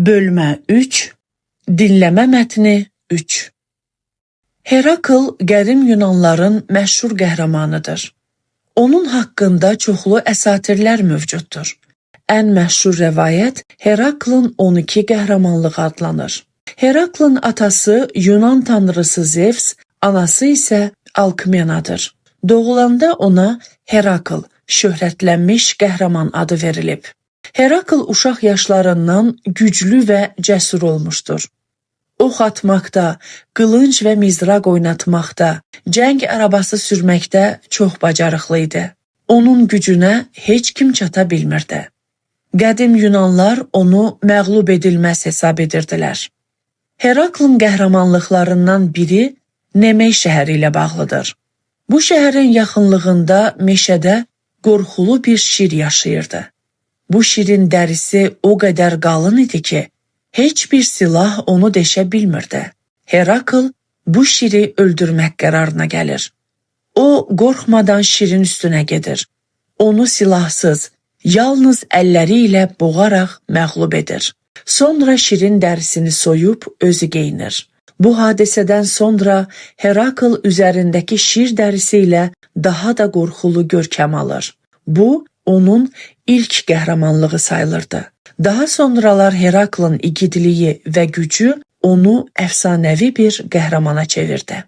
Bölmə 3, dinləmə mətni 3. Herakl qədim Yunanların məşhur qəhrəmanıdır. Onun haqqında çoxlu əsatirlər mövcuddur. Ən məşhur rəvayət Heraklın 12 qəhrəmanlığı adlanır. Heraklın atası Yunan tanrısı Zevs, anası isə Alkmenadır. Doğulanda ona Herakl, şöhrətlənmiş qəhrəman adı verilib. Herakl uşaq yaşlarından güclü və cəsur olmuşdur. Ox atmaqda, qılınc və mizraq oynatmaqda, cəng arabası sürməkdə çox bacarıqlı idi. Onun gücünə heç kim çata bilmirdi. Qədim Yunanlar onu məğlub edilməz hesab edirdilər. Heraklın qəhrəmanlıqlarından biri Nemey şəhəri ilə bağlıdır. Bu şəhərin yaxınlığında meşədə qorxulu bir şir yaşayırdı. Bu şirin dərisi o qədər qalın idi ki, heç bir silah onu deşə bilmirdi. Herakl bu şiri öldürmək qərarına gəlir. O, qorxmadan şirin üstünə gedir. Onu silahsız, yalnız əlləri ilə boğaraq məğlub edir. Sonra şirin dərisini soyub özü geyinir. Bu hadisədən sonra Herakl üzərindəki şir dərisi ilə daha da qorxulu görkəm alır. Bu, onun ilk qəhrəmanlığı sayılırdı. Daha sonralar Heraklın igidliyi və gücü onu əfsanəvi bir qəhrəmana çevirdi.